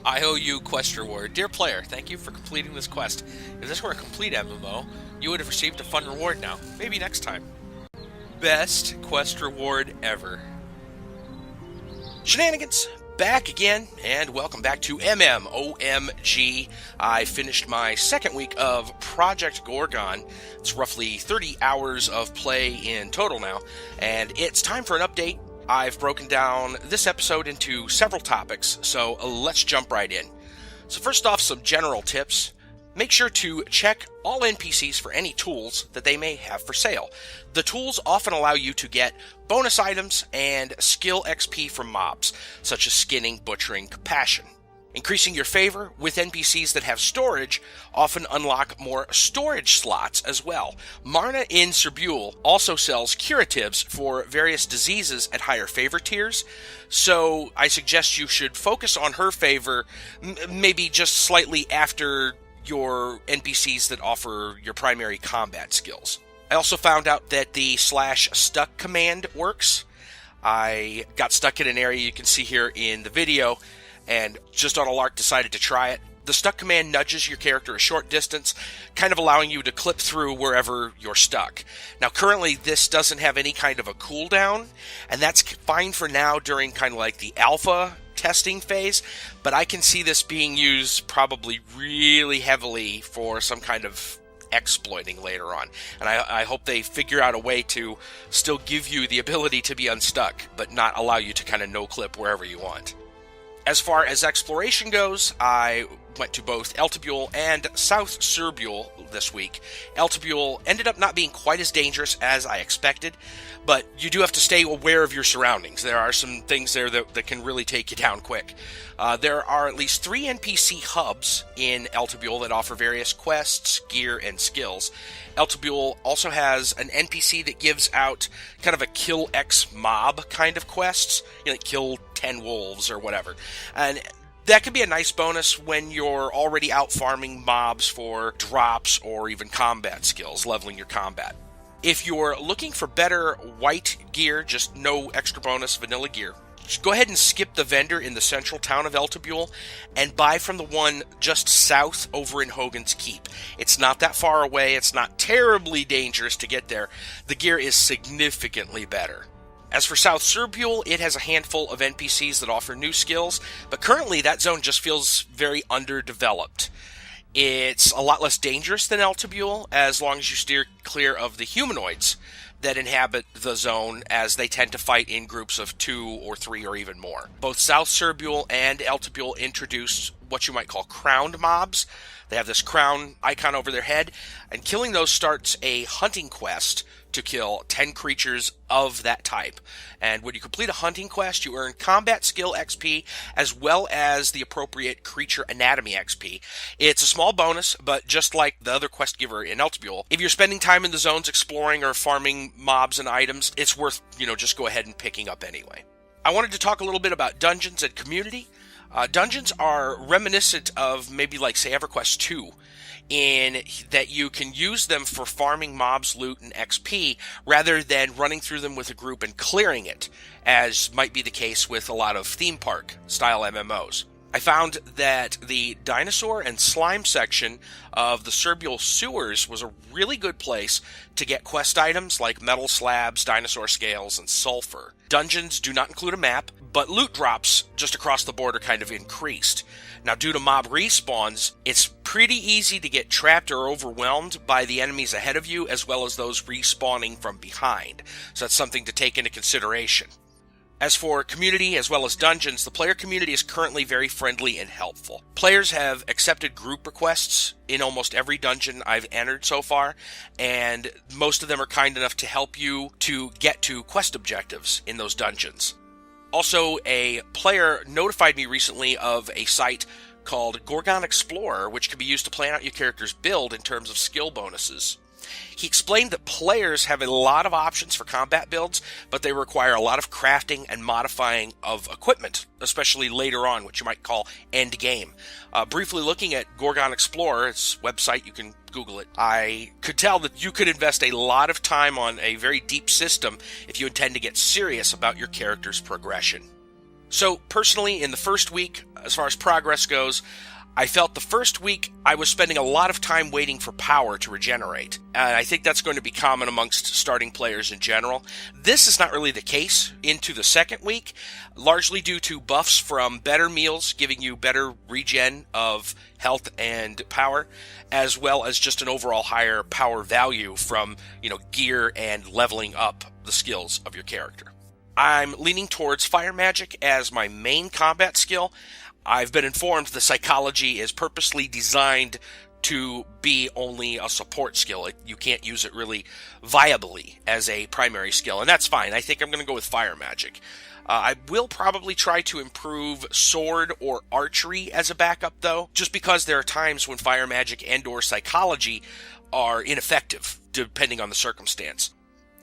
IOU quest reward. Dear player, thank you for completing this quest. If this were a complete MMO, you would have received a fun reward now. Maybe next time. Best quest reward ever. Shenanigans! Back again, and welcome back to MMOMG. I finished my second week of Project Gorgon. It's roughly 30 hours of play in total now, and it's time for an update. I've broken down this episode into several topics, so let's jump right in. So first off, some general tips. Make sure to check all NPCs for any tools that they may have for sale. The tools often allow you to get bonus items and skill XP from mobs, such as skinning, butchering, compassion. Increasing your favor with NPCs that have storage often unlock more storage slots as well. Marna in Sir Buell also sells curatives for various diseases at higher favor tiers, so I suggest you should focus on her favor maybe just slightly after your NPCs that offer your primary combat skills. I also found out that the /stuck command works. I got stuck in an area you can see here in the video, and just on a lark decided to try it. The stuck command nudges your character a short distance, kind of allowing you to clip through wherever you're stuck. Now currently this doesn't have any kind of a cooldown, and that's fine for now during kind of like the alpha testing phase, but I can see this being used probably really heavily for some kind of exploiting later on. And I hope they figure out a way to still give you the ability to be unstuck, but not allow you to kind of no-clip wherever you want. As far as exploration goes, I went to both Alta Buell and South Sir Buell this week. Alta Buell ended up not being quite as dangerous as I expected, but you do have to stay aware of your surroundings. There are some things there that can really take you down quick. There are at least 3 NPC hubs in Alta Buell that offer various quests, gear, and skills. Alta Buell also has an NPC that gives out kind of a kill X mob kind of quests, like kill 10 wolves or whatever. And that could be a nice bonus when you're already out farming mobs for drops or even combat skills, leveling your combat. If you're looking for better white gear, just no extra bonus vanilla gear, just go ahead and skip the vendor in the central town of Alta Buell and buy from the one just south over in Hogan's Keep. It's not that far away, it's not terribly dangerous to get there. The gear is significantly better. As for South Sir Buell, it has a handful of NPCs that offer new skills, but currently that zone just feels very underdeveloped. It's a lot less dangerous than Alta Buell, as long as you steer clear of the humanoids that inhabit the zone, as they tend to fight in groups of 2 or 3 or even more. Both South Sir Buell and Alta Buell introduced what you might call crowned mobs. They have this crown icon over their head, and killing those starts a hunting quest to kill 10 creatures of that type. And when you complete a hunting quest, you earn combat skill XP as well as the appropriate creature anatomy XP. It's a small bonus, but just like the other quest giver in Alta Buell, if you're spending time in the zones exploring or farming mobs and items, it's worth, just go ahead and picking up anyway. I wanted to talk a little bit about dungeons and community. Dungeons are reminiscent of maybe like, say, EverQuest 2, in that you can use them for farming mobs, loot, and XP, rather than running through them with a group and clearing it, as might be the case with a lot of theme park-style MMOs. I found that the dinosaur and slime section of the Sir Buell sewers was a really good place to get quest items like metal slabs, dinosaur scales, and sulfur. Dungeons do not include a map, but loot drops just across the board are kind of increased. Now, due to mob respawns, it's pretty easy to get trapped or overwhelmed by the enemies ahead of you, as well as those respawning from behind. So that's something to take into consideration. As for community as well as dungeons, the player community is currently very friendly and helpful. Players have accepted group requests in almost every dungeon I've entered so far, and most of them are kind enough to help you to get to quest objectives in those dungeons. Also, a player notified me recently of a site called Gorgon Explorer, which can be used to plan out your character's build in terms of skill bonuses. He explained that players have a lot of options for combat builds, but they require a lot of crafting and modifying of equipment, especially later on, which you might call end game. Briefly looking at Gorgon Explorer, its website, you can Google it, I could tell that you could invest a lot of time on a very deep system if you intend to get serious about your character's progression. So personally, in the first week, as far as progress goes, I felt the first week I was spending a lot of time waiting for power to regenerate. And I think that's going to be common amongst starting players in general. This is not really the case into the second week, largely due to buffs from better meals giving you better regen of health and power, as well as just an overall higher power value from, gear and leveling up the skills of your character. I'm leaning towards fire magic as my main combat skill. I've been informed the psychology is purposely designed to be only a support skill. You can't use it really viably as a primary skill, and that's fine. I think I'm going to go with fire magic. I will probably try to improve sword or archery as a backup, though, just because there are times when fire magic and or psychology are ineffective, depending on the circumstance.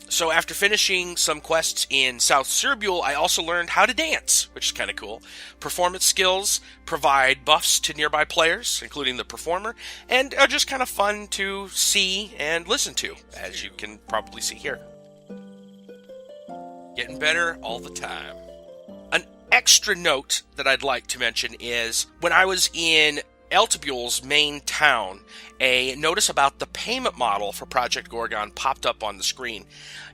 So after finishing some quests in South Sir Buell, I also learned how to dance, which is kind of cool. Performance skills provide buffs to nearby players, including the performer, and are just kind of fun to see and listen to, as you can probably see here. Getting better all the time. An extra note that I'd like to mention is when I was in Alta Buell's main town, a notice about the payment model for Project Gorgon popped up on the screen.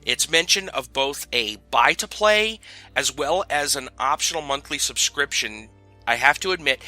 It's mention of both a buy-to-play as well as an optional monthly subscription. I have to admit,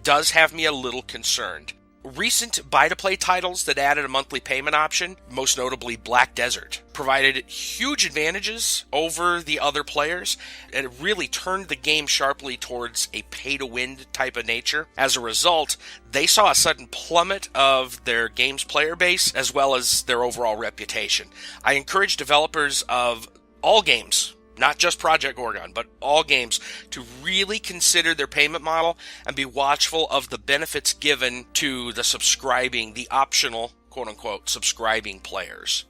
does have me a little concerned. Recent buy-to-play titles that added a monthly payment option, most notably Black Desert, provided huge advantages over the other players, and it really turned the game sharply towards a pay-to-win type of nature. As a result, they saw a sudden plummet of their game's player base as well as their overall reputation. I encourage developers of all games, not just Project Gorgon, but all games, to really consider their payment model and be watchful of the benefits given to the optional, quote-unquote, subscribing players.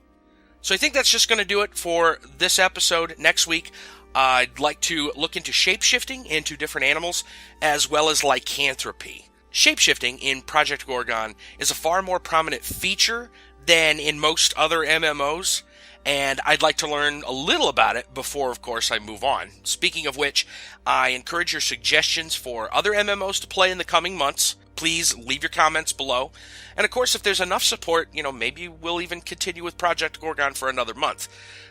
So I think that's just going to do it for this episode. Next week, I'd like to look into shapeshifting into different animals, as well as lycanthropy. Shapeshifting in Project Gorgon is a far more prominent feature than in most other MMOs, and I'd like to learn a little about it before, of course, I move on. Speaking of which, I encourage your suggestions for other MMOs to play in the coming months. Please leave your comments below. And of course, if there's enough support, maybe we'll even continue with Project Gorgon for another month.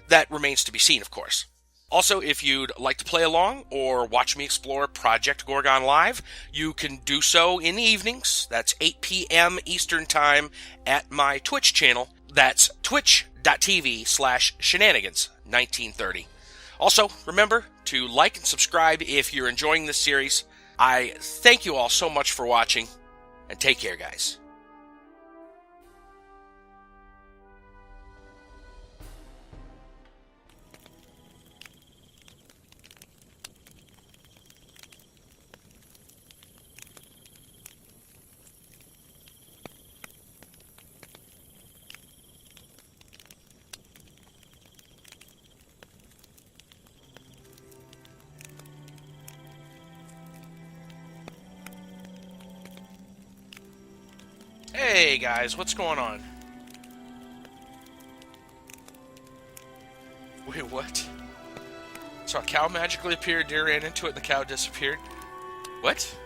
That remains to be seen, of course. Also, if you'd like to play along or watch me explore Project Gorgon live, you can do so in the evenings. That's 8 p.m. Eastern Time at my Twitch channel. That's twitch.tv/shenanigans1930. Also, remember to like and subscribe if you're enjoying this series. I thank you all so much for watching, and take care, guys. Hey guys, what's going on? Wait, what? So a cow magically appeared, deer ran into it, and the cow disappeared? What?